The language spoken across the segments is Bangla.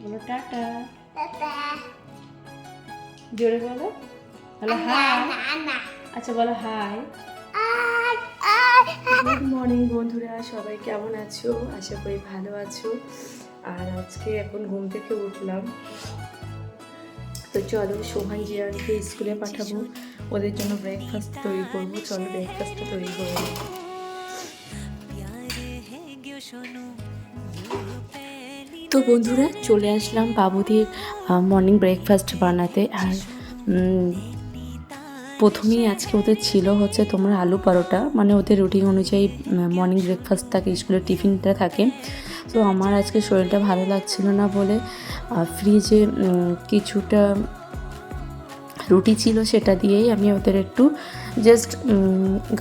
বলো টাটা, জোরে বলো, বলো হাই। আচ্ছা বলো হাই। গুড মর্নিং বন্ধুরা, সবাই কেমন আছো? আশা করি ভালো আছো। আর আজকে এখন ঘুম থেকে উঠলাম, তো চলো সোহান জিয়ানকে স্কুলে পাঠাবো, ওদের জন্য ব্রেকফাস্ট তৈরি করবো। চলো ব্রেকফাস্টটা তৈরি করে নিই। তো বন্ধুরা চলে আসলাম বাবুদের মর্নিং ব্রেকফাস্ট বানাতে। আর প্রথমেই আজকে ওদের ছিল হচ্ছে তোমার আলু পরোটা, মানে ওদের রুটিন অনুযায়ী মর্নিং ব্রেকফাস্ট থাকে, স্কুলের টিফিনটা থাকে। তো আমার আজকে শরীরটা ভালো লাগছিল না বলে ফ্রিজে কিছুটা রুটি ছিল, সেটা দিয়েই আমি ওদের একটু জাস্ট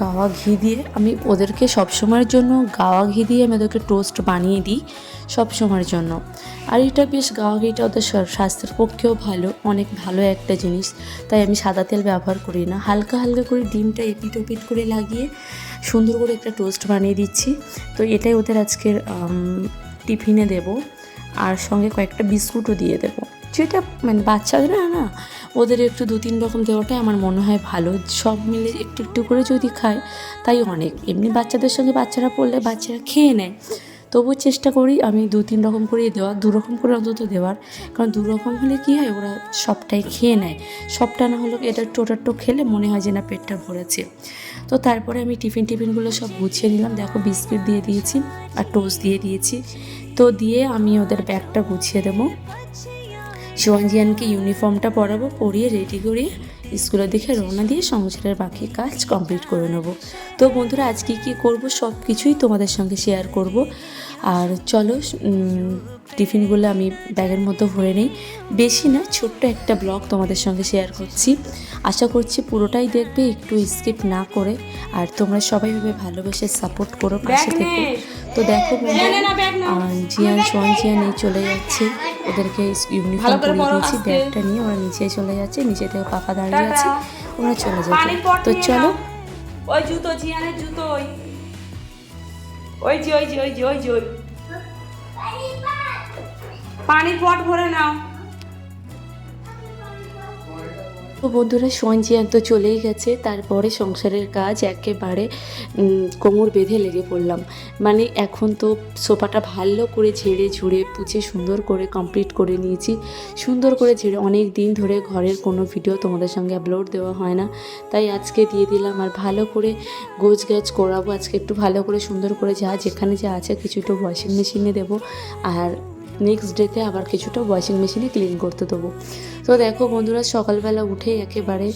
গাওয়া ঘি দিয়ে, আমি ওদেরকে সবসময়ের জন্য গাওয়া ঘি দিয়ে আমি ওদেরকে টোস্ট বানিয়ে দিই সবসময়ের জন্য। আর এটা বেশ গাওয়া ঘিটা ওদের স্বাস্থ্যের পক্ষেও ভালো, অনেক ভালো একটা জিনিস, তাই আমি সাদা তেল ব্যবহার করি না। হালকা হালকা করে ডিমটা এপিট ওপিট করে লাগিয়ে সুন্দর করে একটা টোস্ট বানিয়ে দিচ্ছি। তো এটাই ওদের আজকের টিফিনে দেব, আর সঙ্গে কয়েকটা বিস্কুটও দিয়ে দেবো, যেটা মানে বাচ্চাদের না ওদের একটু 2-3 রকম দেওয়াটাই আমার মনে হয় ভালো। সব মিলে একটু একটু করে যদি খায় তাই অনেক। এমনি বাচ্চাদের সঙ্গে বাচ্চারা পড়লে বাচ্চারা খেয়ে নেয়, তবুও চেষ্টা করি আমি 2-3 রকম করেই দেওয়ার, 2 রকম করে অন্তত দেওয়ার। কারণ 2 রকম হলে কী হয়, ওরা সবটাই খেয়ে নেয়। সবটা না হলেও এটা টোটাটো খেলে মনে হয় যে না পেটটা ভরেছে। তো তারপরে আমি টিফিনগুলো সব গুছিয়ে নিলাম। দেখো বিস্কিট দিয়ে দিয়েছি আর টোস্ট দিয়ে দিয়েছি। তো দিয়ে আমি ওদের ব্যাগটা গুছিয়ে দেবো। সোহানজিয়ানকে ইউনিফর্মটা পরাবো, পরিয়ে রেডি করিয়ে স্কুলের দিকে রওনা দিয়ে সংসারের বাকি কাজ কমপ্লিট করে নেবো। তো বন্ধুরা আজকে কী করবো সব কিছুই তোমাদের সঙ্গে শেয়ার করব। আর চলো টিফিনগুলো আমি ব্যাগের মধ্যে ভরে নিই। বেশি না, ছোট্ট একটা ব্লগ তোমাদের সঙ্গে শেয়ার করছি। আশা করছি পুরোটাই দেখবে, একটু স্কিপ না করে। আর তোমরা সবাই ভালোবেসে সাপোর্ট করো, পাশে থেকে। তো দেখো জিয়ান সোহানজিয়ান এই চলে যাচ্ছে, ওদেরকে ইউনিফর্ম পরিয়ে দিয়েছি, ব্যাগটা নিয়ে ওরা নিচে চলে যাচ্ছে। নিচে থেকে পাপা দাঁড়িয়ে আছে, ওরা চলে যাবে। তো চলো। ওই জুতো জিয়ানের জুতো, ওই যে ওই যে ওই যে ওই যে ওই পানির পট ভরে নাও। তো বন্ধুরা সোহানজিয়ান তো চলেই গেছে, তারপরে সংসারের কাজ একেবারে কোমর বেঁধে লেগে পড়লাম। মানে এখন তো সোফাটা ভালো করে ঝেড়ে ঝুড়ে পুছে সুন্দর করে কমপ্লিট করে নিয়েছি। সুন্দর করে ঝেড়ে, অনেক দিন ধরে ঘরের কোনো ভিডিও তোমাদের সঙ্গে আপলোড দেওয়া হয় না, তাই আজকে দিয়ে দিলাম। আর ভালো করে গোছ গাছ করাবো আজকে, একটু ভালো করে সুন্দর করে যেখানে যা আছে কিছুটা ওয়াশিং মেশিনে দেবো, আর নেক্সট ডেতে আবার কিছুটা ওয়াশিং মেশিনে ক্লিন করতে দেবো। তো দেখো বন্ধুরা সকালবেলা উঠে একেবারে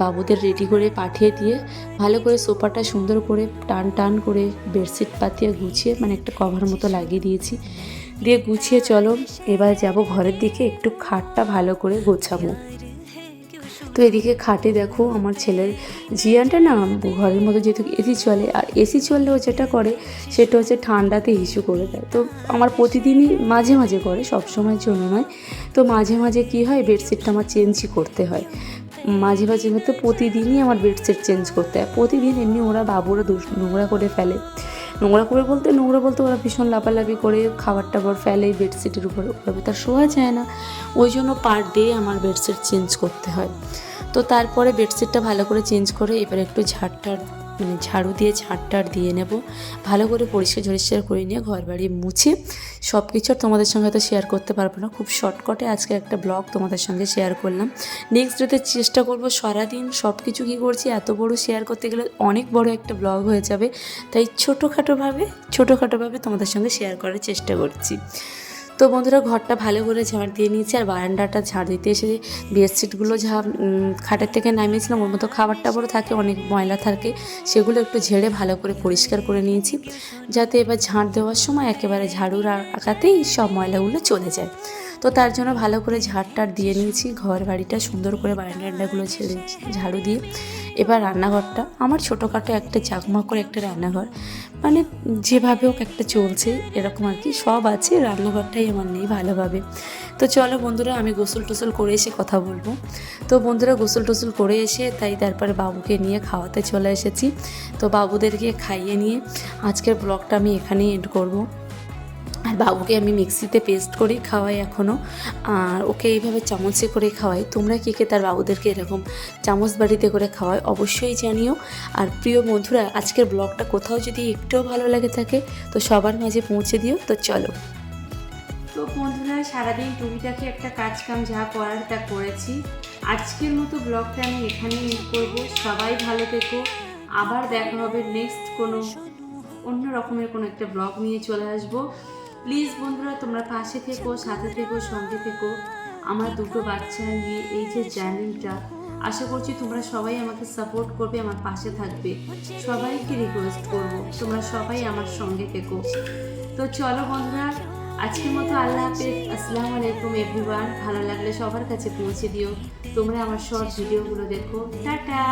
বাবুদের রেডি করে পাঠিয়ে দিয়ে ভালো করে সোফাটা সুন্দর করে টান করে বেডশিট পাতিয়ে গুছিয়ে, মানে একটা কভার মতো লাগিয়ে দিয়েছি, দিয়ে গুছিয়ে চলো এবার যাব ঘরের দিকে, একটু খাটটা ভালো করে গোছাবো। তো এদিকে খাটে দেখো আমার ছেলের জিয়ানটা না ঘরের মধ্যে যেহেতু এসি চলে, আর এসি চললেও যেটা করে সেটা হচ্ছে ঠান্ডাতে ইস্যু করে দেয়। তো আমার প্রতিদিনই মাঝে মাঝে করে, সব সময়ের জন্য নয়। তো মাঝে মাঝে কী হয়, বেডশিটটা আমার চেঞ্জই করতে হয়। মাঝে মাঝে মধ্যে প্রতিদিনই আমার বেডশিট চেঞ্জ করতে হয় প্রতিদিন। এমনি ওরা বাবুরা নোংরা করে ফেলে, নোংরা বলতে ওরা ভীষণ লাফালাফি করে খাবার টাবার ফেলে বেডশিটের উপরে, ওভাবে তার শোয়া যায় না। ওই জন্য পার ডে আমার বেডশিট চেঞ্জ করতে হয়। তো তারপরে বেডশিটটা ভালো করে চেঞ্জ করে এবার একটু ঝাড়ু দিয়ে ঝাড়টার দিয়ে নেব, ভালো করে পরিষ্কার করে নিয়ে ঘর বাড়ি মুছে সব কিছু আর তোমাদের সঙ্গে তো শেয়ার করতে পারবো না, খুব শর্টকাটে আজকে একটা ব্লগ তোমাদের সঙ্গে শেয়ার করলাম। নেক্সট ডেতে চেষ্টা করব সারাদিন সব কিছু কী করছি, এত বড় শেয়ার করতে গেলে অনেক বড় একটা ব্লগ হয়ে যাবে, তাই ছোটোখাটোভাবে তোমাদের সঙ্গে শেয়ার করার চেষ্টা করছি। তো বন্ধুরা ঘরটা ভালো করে ঝাড় দিয়ে নিয়েছি, আর বারান্দাটা ঝাড় দিতে এসে বেডশিটগুলো খাটের থেকে নামিয়েছিলাম, ওর মতো খাবার টাবারও থাকে, অনেক ময়লা থাকে, সেগুলো একটু ঝেড়ে ভালো করে পরিষ্কার করে নিয়েছি, যাতে এবার ঝাড় দেওয়ার সময় একেবারে ঝাড়ুর আঁকাতেই সব ময়লাগুলো চলে যায়। তো তার জন্য ভালো করে ঝাড়টার দিয়ে নিয়েছি, ঘর বাড়িটা সুন্দর করে বারান্দাগুলো ঝাড়ু দিয়ে এবার রান্নাঘরটা আমার ছোটোখাটো একটা জাকমা করে একটা রান্নাঘর, মানে যেভাবে হোক একটা চলছে এরকম আর কি, সব আছে, রান্নাঘরটাই আমার নেই ভালোভাবে। তো চলো বন্ধুরা আমি গোসল টোসল করে এসে কথা বলবো। তো বন্ধুরা গোসল টোসল করে এসে তারপরে বাবুকে নিয়ে খাওয়াতে চলে এসেছি। তো বাবুদেরকে খাইয়ে নিয়ে আজকের ব্লগটা আমি এখানেই এন্ড করবো। আর বাবুকে আমি মিক্সিতে পেস্ট করে খাওয়াই এখনও, আর ওকে এইভাবে চামচে করে খাওয়াই। তোমরা কে কে তার বাবুদেরকে এরকম চামচ বাড়িতে করে খাওয়ায় অবশ্যই জানিও। আর প্রিয় বন্ধুরা, আজকের ব্লগটা কোথাও যদি একটুও ভালো লাগে থাকে তো সবার মাঝে পৌঁছে দিও। তো চলো। তো বন্ধুরা, সারাদিন টুকিটাকি একটা কাজ কাম যা করার তা করেছি। আজকের মতো ব্লগটা আমি এখানেই এন্ড করব। সবাই ভালো থেকো, আবার দেখা হবে নেক্সট কোনো অন্য রকমের কোনো একটা ব্লগ নিয়ে চলে আসব। প্লিজ বন্ধুরা, তোমরা পাশে থেকো, সাথে থেকো, সঙ্গে থেকো। আমার দুটো বাচ্চা নিয়ে এই যে জার্নিটা, আশা করছি তোমরা সবাই আমাকে সাপোর্ট করবে, আমার পাশে থাকবে। সবাইকে রিকোয়েস্ট করব তোমরা সবাই আমার সঙ্গে থেকো। তো চলো বন্ধুরা, আজকের মতো আল্লাহ হাফেজ, আসসালামু আলাইকুম এভরিওয়ান। ভালো লাগলে সবার কাছে পৌঁছে দিও। তোমরা আমার শর্ট ভিডিওগুলো দেখো। টাটা।